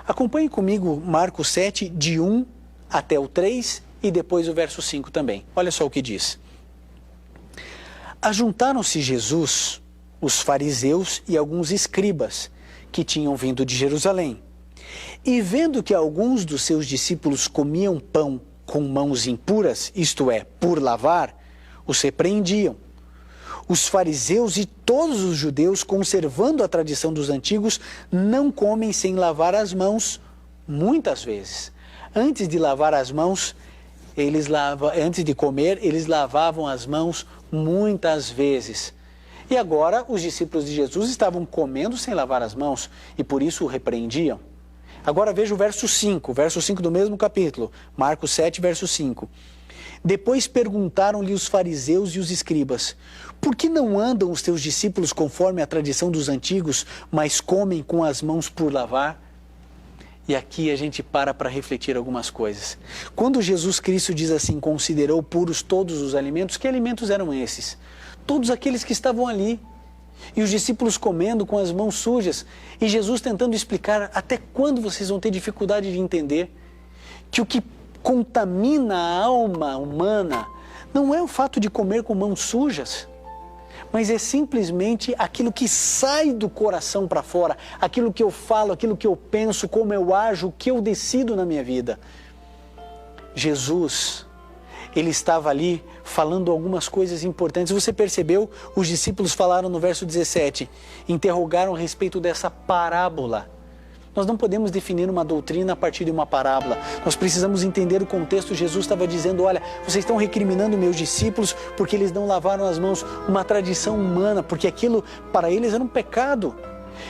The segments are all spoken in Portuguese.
Acompanhe comigo Marcos 7, de 1 até o 3 e depois o verso 5 também. Olha só o que diz. Ajuntaram-se Jesus, os fariseus e alguns escribas, que tinham vindo de Jerusalém. E vendo que alguns dos seus discípulos comiam pão com mãos impuras, isto é, por lavar, os repreendiam. Os fariseus e todos os judeus, conservando a tradição dos antigos, não comem sem lavar as mãos, muitas vezes. Antes de lavar as mãos, antes de comer, eles lavavam as mãos muitas vezes. E agora os discípulos de Jesus estavam comendo sem lavar as mãos e por isso o repreendiam. Agora veja o verso 5 do mesmo capítulo, Marcos 7, verso 5. Depois perguntaram-lhe os fariseus e os escribas: por que não andam os teus discípulos conforme a tradição dos antigos, mas comem com as mãos por lavar? E aqui a gente para refletir algumas coisas. Quando Jesus Cristo diz assim, considerou puros todos os alimentos, que alimentos eram esses? Todos aqueles que estavam ali. E os discípulos comendo com as mãos sujas. E Jesus tentando explicar até quando vocês vão ter dificuldade de entender que o que contamina a alma humana não é o fato de comer com mãos sujas, mas é simplesmente aquilo que sai do coração para fora, aquilo que eu falo, aquilo que eu penso, como eu ajo, o que eu decido na minha vida. Jesus, ele estava ali falando algumas coisas importantes. Você percebeu? Os discípulos falaram no verso 17, interrogaram a respeito dessa parábola. Nós não podemos definir uma doutrina a partir de uma parábola. Nós precisamos entender o contexto. Jesus estava dizendo, olha, vocês estão recriminando meus discípulos porque eles não lavaram as mãos, uma tradição humana, porque aquilo para eles era um pecado.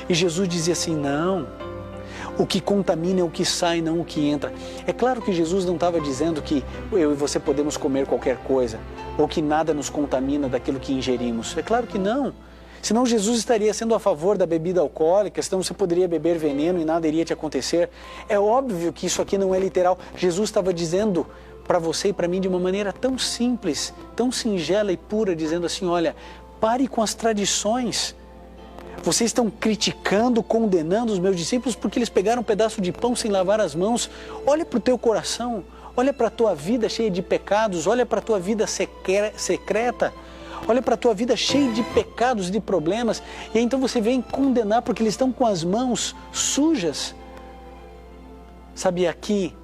E Jesus dizia assim, não, o que contamina é o que sai, não o que entra. É claro que Jesus não estava dizendo que eu e você podemos comer qualquer coisa, ou que nada nos contamina daquilo que ingerimos. É claro que não. Senão Jesus estaria sendo a favor da bebida alcoólica, senão você poderia beber veneno e nada iria te acontecer. É óbvio que isso aqui não é literal. Jesus estava dizendo para você e para mim de uma maneira tão simples, tão singela e pura, dizendo assim, olha, pare com as tradições. Vocês estão criticando, condenando os meus discípulos porque eles pegaram um pedaço de pão sem lavar as mãos. Olha para o teu coração, olha para a tua vida cheia de pecados, olha para a tua vida secreta. Olha para a tua vida cheia de pecados, de problemas, e aí então você vem condenar porque eles estão com as mãos sujas. Sabe, aqui,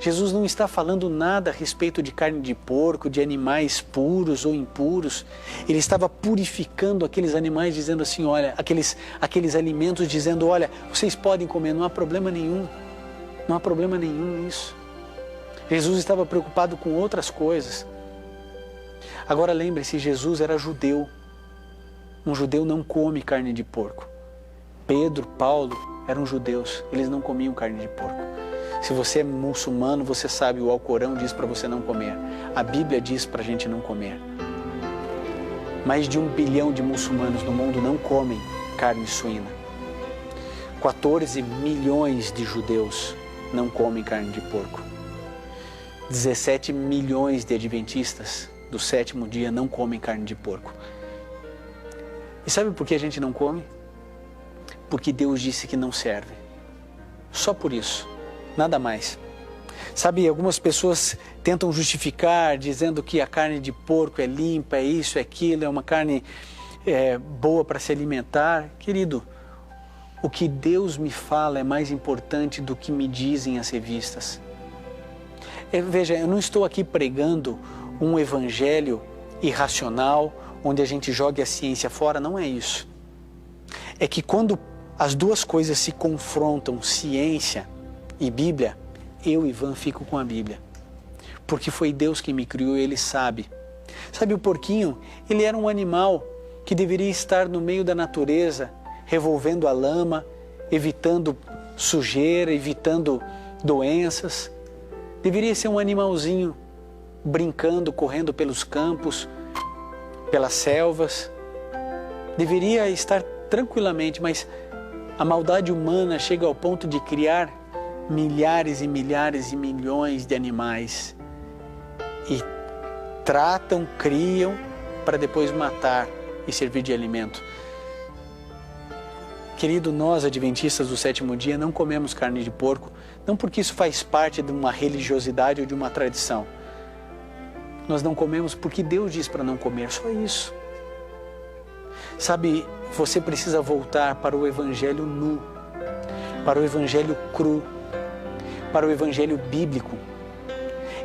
Jesus não está falando nada a respeito de carne de porco, de animais puros ou impuros. Ele estava purificando aqueles animais, dizendo assim, olha, aqueles alimentos, dizendo, olha, vocês podem comer, não há problema nenhum. Não há problema nenhum nisso. Jesus estava preocupado com outras coisas. Agora lembre-se, Jesus era judeu. Um judeu não come carne de porco. Pedro, Paulo eram judeus, eles não comiam carne de porco. Se você é muçulmano, você sabe, o Alcorão diz para você não comer. A Bíblia diz para a gente não comer. Mais de 1 bilhão de muçulmanos no mundo não comem carne suína. 14 milhões de judeus não comem carne de porco. 17 milhões de adventistas do 7º dia não comem carne de porco. E sabe por que a gente não come? Porque Deus disse que não serve. Só por isso, nada mais. Sabe, algumas pessoas tentam justificar dizendo que a carne de porco é limpa, é isso, é aquilo, é uma carne boa para se alimentar. Querido, o que Deus me fala é mais importante do que me dizem as revistas. Veja, eu não estou aqui pregando um evangelho irracional, onde a gente jogue a ciência fora, não é isso. É que quando as duas coisas se confrontam, ciência e Bíblia, eu, Ivan, fico com a Bíblia. Porque foi Deus que me criou e Ele sabe. Sabe, o porquinho, ele era um animal que deveria estar no meio da natureza, revolvendo a lama, evitando sujeira, evitando doenças. Deveria ser um animalzinho brincando, correndo pelos campos, pelas selvas. Deveria estar tranquilamente, mas a maldade humana chega ao ponto de criar milhares e milhares e milhões de animais e tratam, criam para depois matar e servir de alimento. Querido, nós adventistas do sétimo dia não comemos carne de porco, não porque isso faz parte de uma religiosidade ou de uma tradição. Nós não comemos porque Deus diz para não comer, só isso. Sabe, você precisa voltar para o evangelho nu, para o evangelho cru, para o evangelho bíblico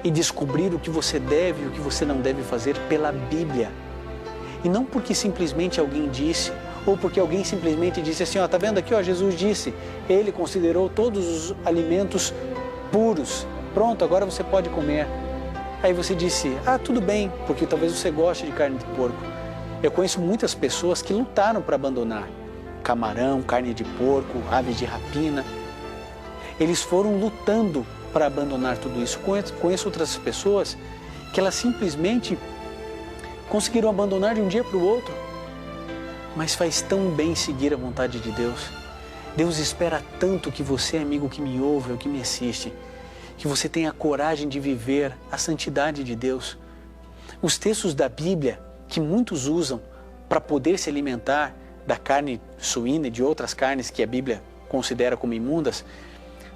e descobrir o que você deve e o que você não deve fazer pela Bíblia. E não porque simplesmente alguém disse, ou porque alguém simplesmente disse assim, ó, tá vendo aqui, ó, Jesus disse, ele considerou todos os alimentos puros, pronto, agora você pode comer. Aí você disse, ah, tudo bem, porque talvez você goste de carne de porco. Eu conheço muitas pessoas que lutaram para abandonar camarão, carne de porco, aves de rapina. Eles foram lutando para abandonar tudo isso. Conheço outras pessoas que elas simplesmente conseguiram abandonar de um dia para o outro. Mas faz tão bem seguir a vontade de Deus. Deus espera tanto que você, amigo que me ouve ou que me assiste, que você tenha a coragem de viver a santidade de Deus. Os textos da Bíblia que muitos usam para poder se alimentar da carne suína e de outras carnes que a Bíblia considera como imundas,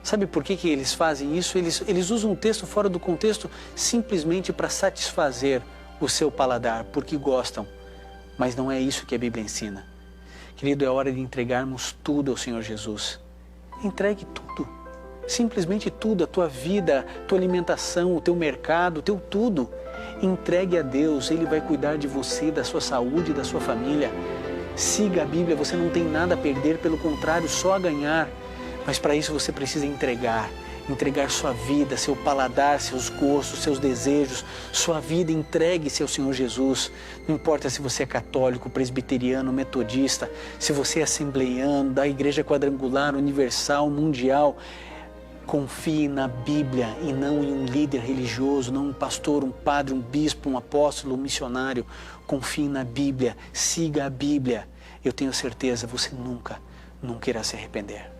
sabe por que eles fazem isso? Eles usam um texto fora do contexto simplesmente para satisfazer o seu paladar, porque gostam. Mas não é isso que a Bíblia ensina. Querido, é hora de entregarmos tudo ao Senhor Jesus. Entregue tudo. Simplesmente tudo, a tua vida, a tua alimentação, o teu mercado, o teu tudo. Entregue a Deus, Ele vai cuidar de você, da sua saúde, da sua família. Siga a Bíblia, você não tem nada a perder, pelo contrário, só a ganhar. Mas para isso você precisa entregar sua vida, seu paladar, seus gostos, seus desejos, sua vida, entregue-se ao Senhor Jesus. Não importa se você é católico, presbiteriano, metodista, se você é assembleiano, da Igreja Quadrangular, Universal, Mundial. Confie na Bíblia e não em um líder religioso, não um pastor, um padre, um bispo, um apóstolo, um missionário. Confie na Bíblia, siga a Bíblia. Eu tenho certeza, você nunca irá se arrepender.